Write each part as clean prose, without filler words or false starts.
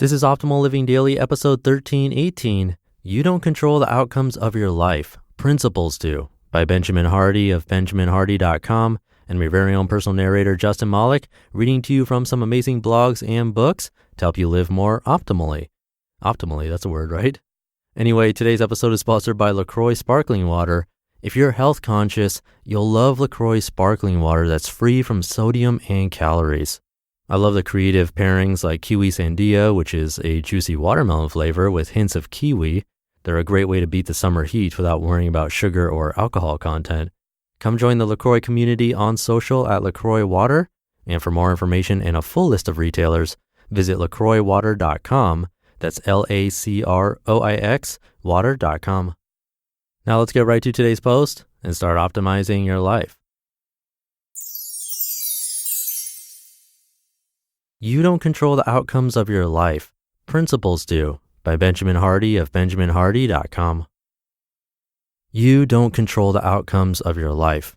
This is Optimal Living Daily, episode 1318. You don't control the outcomes of your life. Principles do. By Benjamin Hardy of benjaminhardy.com and my very own personal narrator, Justin Malik, reading to you from some amazing blogs and books to help you live more optimally. Optimally, that's a word, right? Anyway, today's episode is sponsored by LaCroix Sparkling Water. If you're health conscious, you'll love LaCroix Sparkling Water that's free from sodium and calories. I love the creative pairings like kiwi sandia, which is a juicy watermelon flavor with hints of kiwi. They're a great way to beat the summer heat without worrying about sugar or alcohol content. Come join the LaCroix community on social at LaCroix Water. And for more information and a full list of retailers, visit lacroixwater.com. That's LACROIX water.com. Now let's get right to today's post and start optimizing your life. You don't control the outcomes of your life. Principles do. By Benjamin Hardy of benjaminhardy.com. You don't control the outcomes of your life.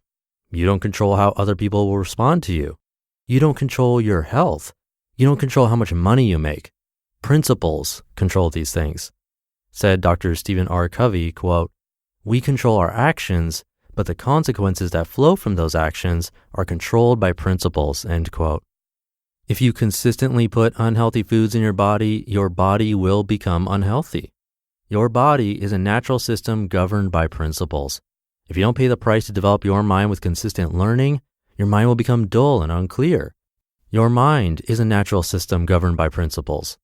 You don't control how other people will respond to you. You don't control your health. You don't control how much money you make. Principles control these things. Said Dr. Stephen R. Covey, quote, "We control our actions, but the consequences that flow from those actions are controlled by principles," end quote. If you consistently put unhealthy foods in your body will become unhealthy. Your body is a natural system governed by principles. If you don't pay the price to develop your mind with consistent learning, your mind will become dull and unclear. Your mind is a natural system governed by principles.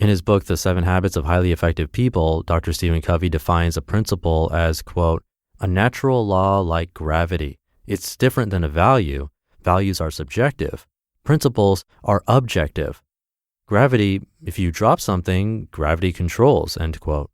In his book, The 7 Habits of Highly Effective People, Dr. Stephen Covey defines a principle as, quote, "a natural law like gravity. It's different than a value. Values are subjective. Principles are objective. Gravity, if you drop something, gravity controls," end quote.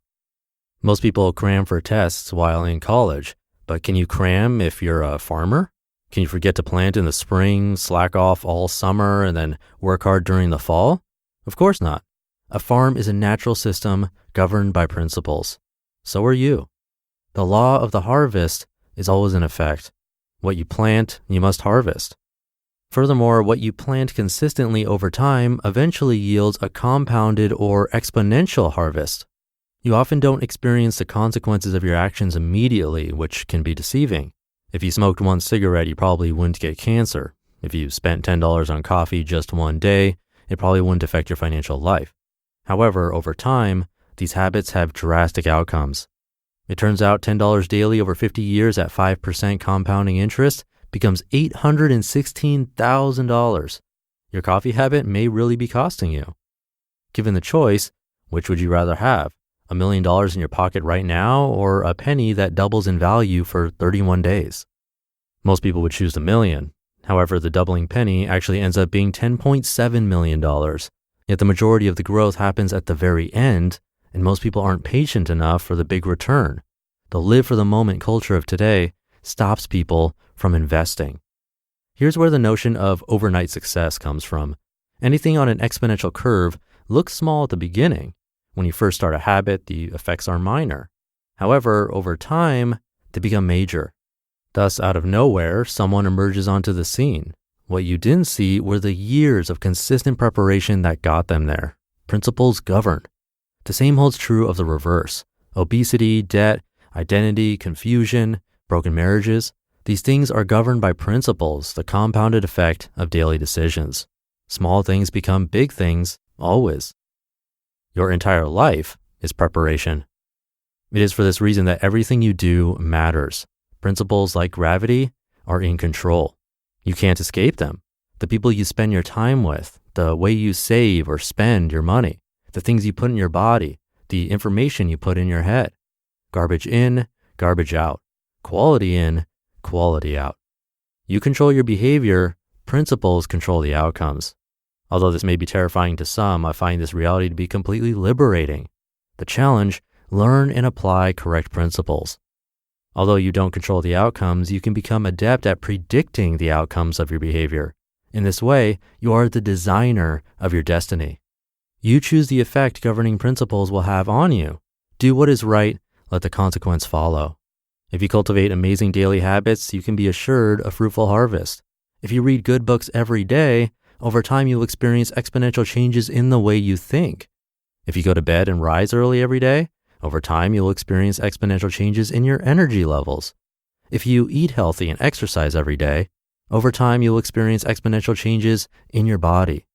Most people cram for tests while in college, but can you cram if you're a farmer? Can you forget to plant in the spring, slack off all summer, and then work hard during the fall? Of course not. A farm is a natural system governed by principles. So are you. The law of the harvest is always in effect. What you plant, you must harvest. Furthermore, what you plant consistently over time eventually yields a compounded or exponential harvest. You often don't experience the consequences of your actions immediately, which can be deceiving. If you smoked one cigarette, you probably wouldn't get cancer. If you spent $10 on coffee just one day, it probably wouldn't affect your financial life. However, over time, these habits have drastic outcomes. It turns out $10 daily over 50 years at 5% compounding interest becomes $816,000. Your coffee habit may really be costing you. Given the choice, which would you rather have? $1 million in your pocket right now or a penny that doubles in value for 31 days? Most people would choose the million. However, the doubling penny actually ends up being $10.7 million. Yet the majority of the growth happens at the very end, and most people aren't patient enough for the big return. The live for the moment culture of today stops people from investing. Here's where the notion of overnight success comes from. Anything on an exponential curve looks small at the beginning. When you first start a habit, the effects are minor. However, over time, they become major. Thus, out of nowhere, someone emerges onto the scene. What you didn't see were the years of consistent preparation that got them there. Principles govern. The same holds true of the reverse. Obesity, debt, identity, confusion, broken marriages. These things are governed by principles, the compounded effect of daily decisions. Small things become big things, always. Your entire life is preparation. It is for this reason that everything you do matters. Principles like gravity are in control. You can't escape them. The people you spend your time with, the way you save or spend your money, the things you put in your body, the information you put in your head. Garbage in, garbage out. Quality in, quality out. You control your behavior, principles control the outcomes. Although this may be terrifying to some, I find this reality to be completely liberating. The challenge, learn and apply correct principles. Although you don't control the outcomes, you can become adept at predicting the outcomes of your behavior. In this way, you are the designer of your destiny. You choose the effect governing principles will have on you. Do what is right, let the consequence follow. If you cultivate amazing daily habits, you can be assured a fruitful harvest. If you read good books every day, over time you'll experience exponential changes in the way you think. If you go to bed and rise early every day, over time you'll experience exponential changes in your energy levels. If you eat healthy and exercise every day, over time you'll experience exponential changes in your body.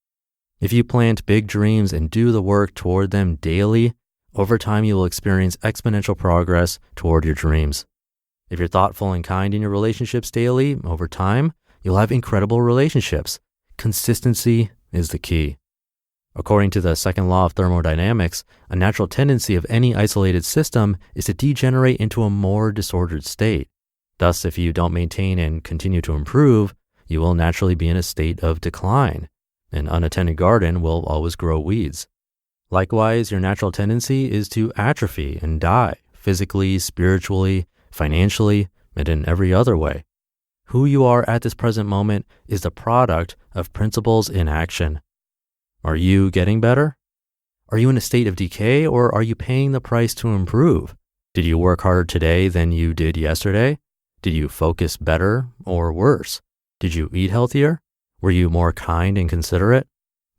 If you plant big dreams and do the work toward them daily, over time you will experience exponential progress toward your dreams. If you're thoughtful and kind in your relationships daily, over time, you'll have incredible relationships. Consistency is the key. According to the second law of thermodynamics, a natural tendency of any isolated system is to degenerate into a more disordered state. Thus, if you don't maintain and continue to improve, you will naturally be in a state of decline. An unattended garden will always grow weeds. Likewise, your natural tendency is to atrophy and die, physically, spiritually, financially, and in every other way. Who you are at this present moment is the product of principles in action. Are you getting better? Are you in a state of decay, or are you paying the price to improve? Did you work harder today than you did yesterday? Did you focus better or worse? Did you eat healthier? Were you more kind and considerate?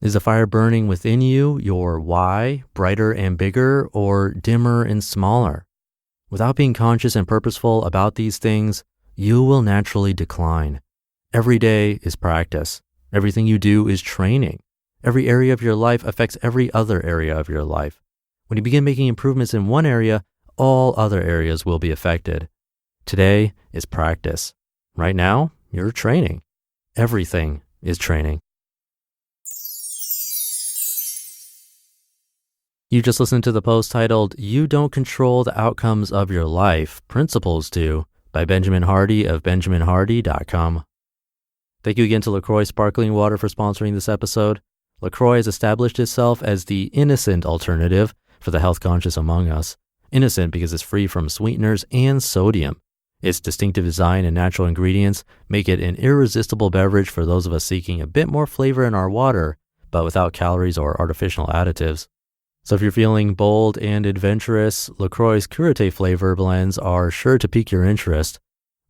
Is the fire burning within you, your why, brighter and bigger, or dimmer and smaller? Without being conscious and purposeful about these things, you will naturally decline. Every day is practice. Everything you do is training. Every area of your life affects every other area of your life. When you begin making improvements in one area, all other areas will be affected. Today is practice. Right now, you're training. Everything is training. You just listened to the post titled, "You Don't Control the Outcomes of Your Life, Principles Do," by Benjamin Hardy of benjaminhardy.com. Thank you again to LaCroix Sparkling Water for sponsoring this episode. LaCroix has established itself as the innocent alternative for the health-conscious among us. Innocent because it's free from sweeteners and sodium. Its distinctive design and natural ingredients make it an irresistible beverage for those of us seeking a bit more flavor in our water, but without calories or artificial additives. So if you're feeling bold and adventurous, LaCroix's Curate flavor blends are sure to pique your interest.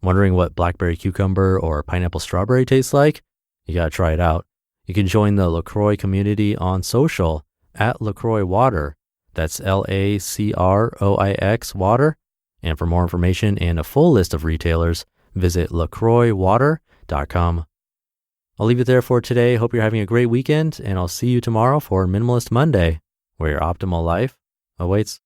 Wondering what blackberry cucumber or pineapple strawberry tastes like? You gotta try it out. You can join the LaCroix community on social at LaCroix Water. That's LACROIX Water. And for more information and a full list of retailers, visit lacroixwater.com. I'll leave it there for today. Hope you're having a great weekend, and I'll see you tomorrow for Minimalist Monday, where your optimal life awaits.